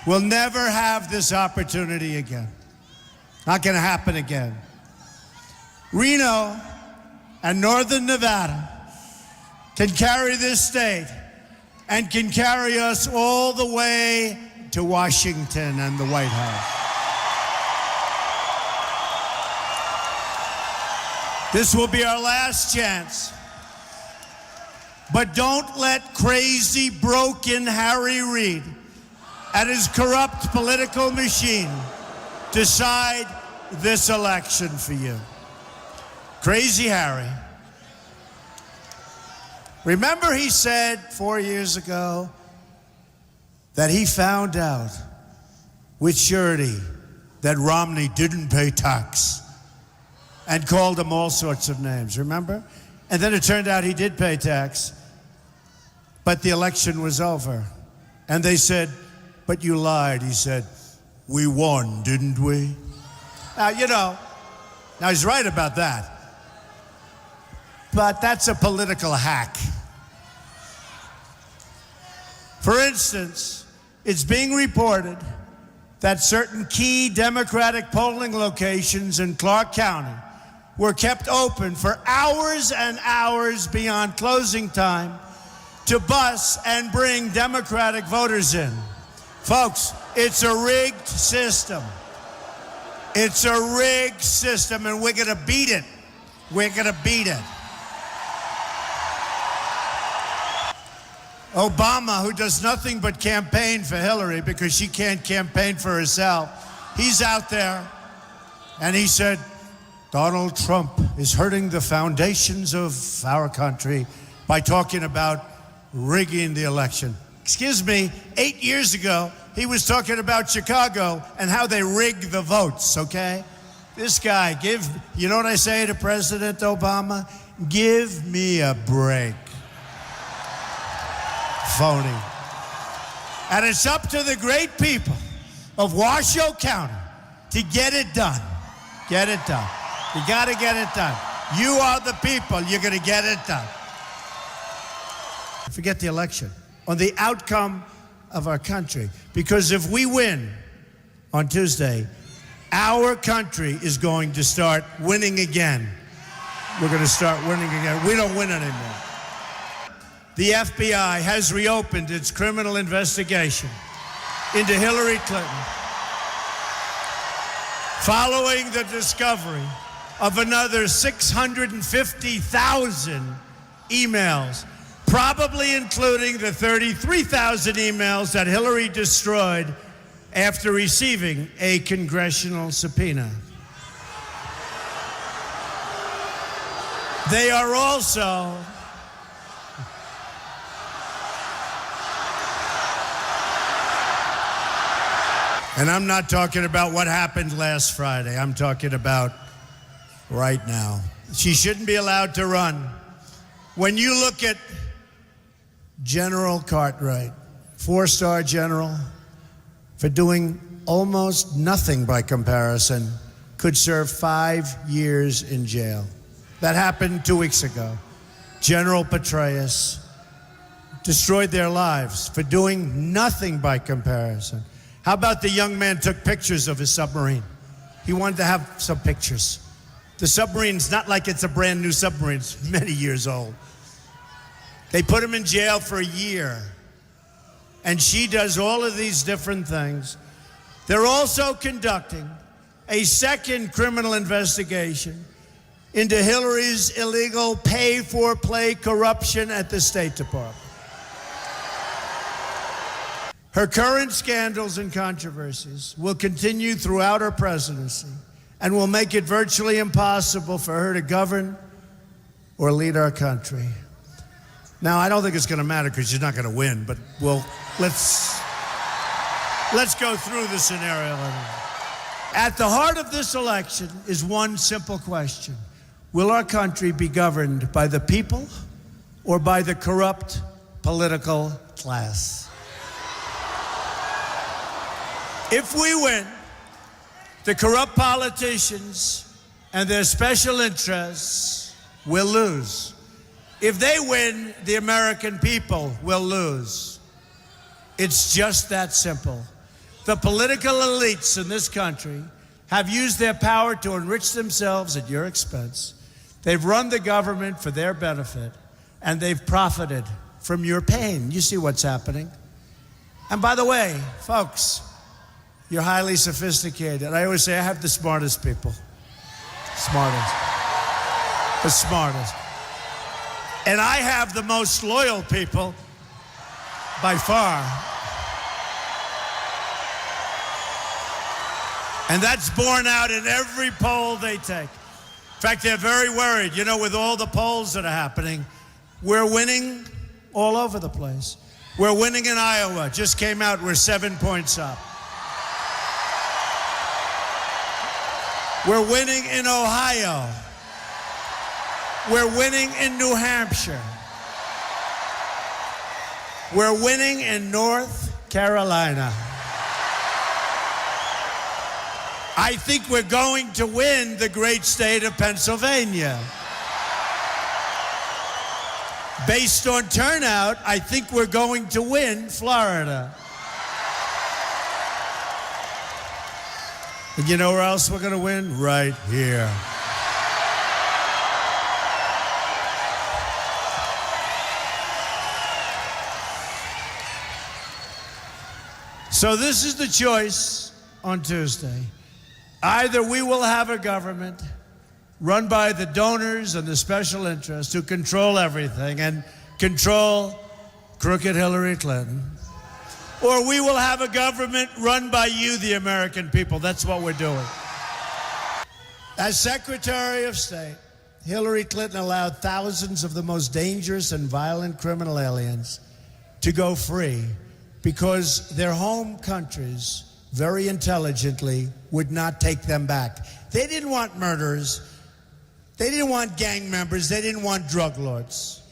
We'll never have this opportunity again. Not going to happen again. Reno and Northern Nevada can carry this state and can carry us all the way to Washington and the White House. This will be our last chance. But don't let crazy, broken Harry Reid and his corrupt political machine decide this election for you. Crazy Harry. Remember he said 4 years ago that he found out with surety that Romney didn't pay tax and called him all sorts of names, remember? And then it turned out he did pay tax, but the election was over. And they said, but you lied. He said, we won, didn't we? Now, now he's right about that. But that's a political hack. For instance, it's being reported that certain key Democratic polling locations in Clark County were kept open for hours and hours beyond closing time to bus and bring Democratic voters in. Folks, it's a rigged system. It's a rigged system, and we're going to beat it. We're going to beat it. Obama, who does nothing but campaign for Hillary because she can't campaign for herself, he's out there, and he said, Donald Trump is hurting the foundations of our country by talking about rigging the election. Excuse me, 8 years ago, he was talking about Chicago and how they rig the votes, okay? This guy, you know what I say to President Obama? Give me a break. Phony. And it's up to the great people of Washoe County to get it done. Get it done. You got to get it done. You are the people. You're going to get it done. Forget the election. On the outcome of our country. Because if we win on Tuesday, our country is going to start winning again. We're going to start winning again. We don't win anymore. The FBI has reopened its criminal investigation into Hillary Clinton following the discovery of another 650,000 emails, probably including the 33,000 emails that Hillary destroyed after receiving a congressional subpoena. They are also and I'm not talking about what happened last Friday. I'm talking about right now. She shouldn't be allowed to run. When you look at General Cartwright, 4-star general, for doing almost nothing by comparison, could serve 5 years in jail. That happened 2 weeks ago. General Petraeus destroyed their lives for doing nothing by comparison. How about the young man took pictures of his submarine? He wanted to have some pictures. The submarine's not like it's a brand new submarine. It's many years old. They put him in jail for a year. And she does all of these different things. They're also conducting a second criminal investigation into Hillary's illegal pay-for-play corruption at the State Department. Her current scandals and controversies will continue throughout her presidency and will make it virtually impossible for her to govern or lead our country. Now, I don't think it's going to matter because she's not going to win, but let's go through the scenario. At the heart of this election is one simple question. Will our country be governed by the people or by the corrupt political class? If we win, the corrupt politicians and their special interests will lose. If they win, the American people will lose. It's just that simple. The political elites in this country have used their power to enrich themselves at your expense. They've run the government for their benefit, and they've profited from your pain. You see what's happening. And by the way, folks, you're highly sophisticated. I always say I have the smartest people. Smartest. The smartest. And I have the most loyal people by far. And that's borne out in every poll they take. In fact, they're very worried. You know, with all the polls that are happening, we're winning all over the place. We're winning in Iowa. Just came out, we're 7 points up. We're winning in Ohio. We're winning in New Hampshire. We're winning in North Carolina. I think we're going to win the great state of Pennsylvania. Based on turnout, I think we're going to win Florida. And you know where else we're going to win? Right here. So this is the choice on Tuesday. Either we will have a government run by the donors and the special interests who control everything and control crooked Hillary Clinton, or we will have a government run by you, the American people. That's what we're doing. As Secretary of State, Hillary Clinton allowed thousands of the most dangerous and violent criminal aliens to go free because their home countries very intelligently would not take them back. They didn't want murderers. They didn't want gang members. They didn't want drug lords.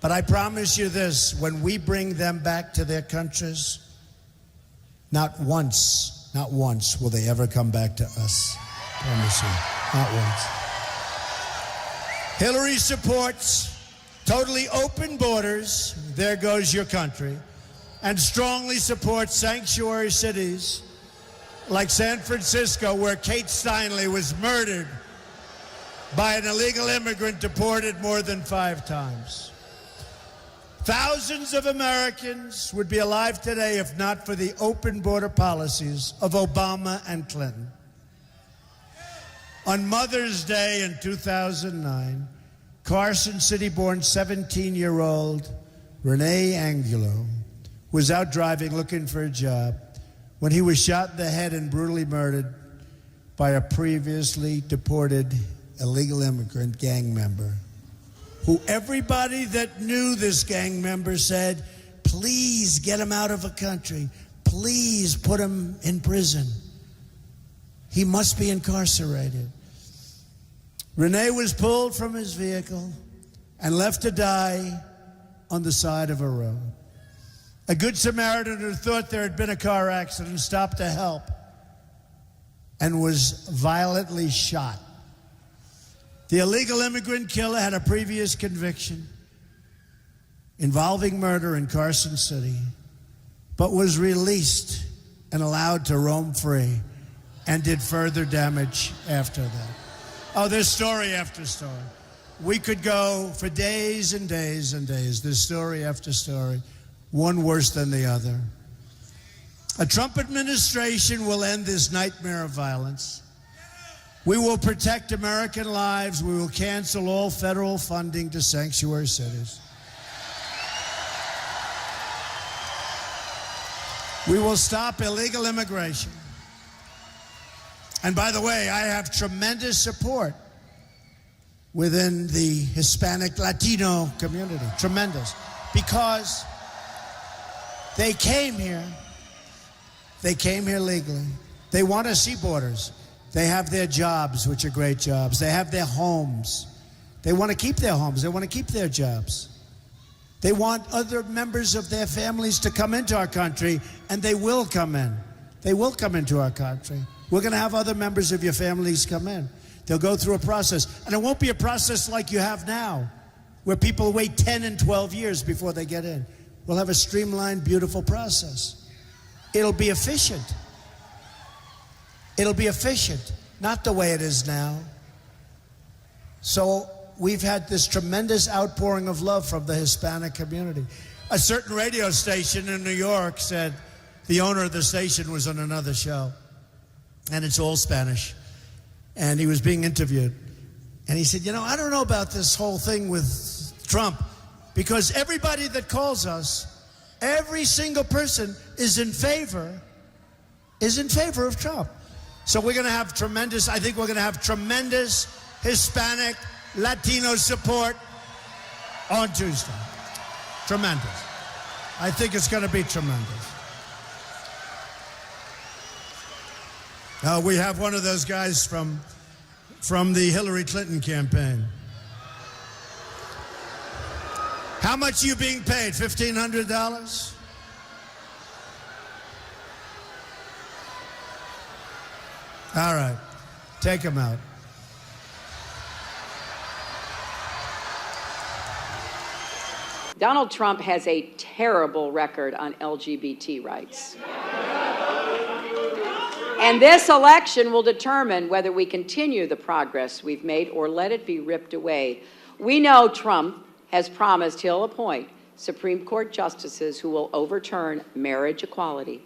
But I promise you this, when we bring them back to their countries, not once will they ever come back to us. I promise you, not once. Hillary supports totally open borders, there goes your country, and strongly supports sanctuary cities like San Francisco, where Kate Steinle was murdered by an illegal immigrant deported more than 5 times. Thousands of Americans would be alive today if not for the open border policies of Obama and Clinton. On Mother's Day in 2009, Carson City-born 17-year-old Renee Angulo was out driving looking for a job when he was shot in the head and brutally murdered by a previously deported illegal immigrant gang member, who everybody that knew this gang member said, please get him out of the country. Please put him in prison. He must be incarcerated. Renee was pulled from his vehicle and left to die on the side of a road. A good Samaritan who thought there had been a car accident stopped to help and was violently shot. The illegal immigrant killer had a previous conviction involving murder in Carson City, but was released and allowed to roam free and did further damage after that. Oh, there's story after story. We could go for days and days and days. There's story after story, one worse than the other. A Trump administration will end this nightmare of violence. We will protect American lives. We will cancel all federal funding to sanctuary cities. We will stop illegal immigration. And by the way, I have tremendous support within the Hispanic Latino community. Tremendous. Because they came here legally. They want to see borders. They have their jobs, which are great jobs. They have their homes. They want to keep their homes. They want to keep their jobs. They want other members of their families to come into our country, and they will come in. They will come into our country. We're going to have other members of your families come in. They'll go through a process. And it won't be a process like you have now, where people wait 10 and 12 years before they get in. We'll have a streamlined, beautiful process. it'll be efficient. It'll be efficient, not the way it is now. So we've had this tremendous outpouring of love from the Hispanic community. A certain radio station in New York said the owner of the station was on another show, and it's all Spanish, and he was being interviewed. And he said, I don't know about this whole thing with Trump, because everybody that calls us, every single person is in favor of Trump. So we're going to have tremendous Hispanic, Latino support on Tuesday. Tremendous. I think it's going to be tremendous. We have one of those guys from the Hillary Clinton campaign. How much are you being paid? $1,500? All right. Take him out. Donald Trump has a terrible record on LGBT rights. And this election will determine whether we continue the progress we've made or let it be ripped away. We know Trump has promised he'll appoint Supreme Court justices who will overturn marriage equality.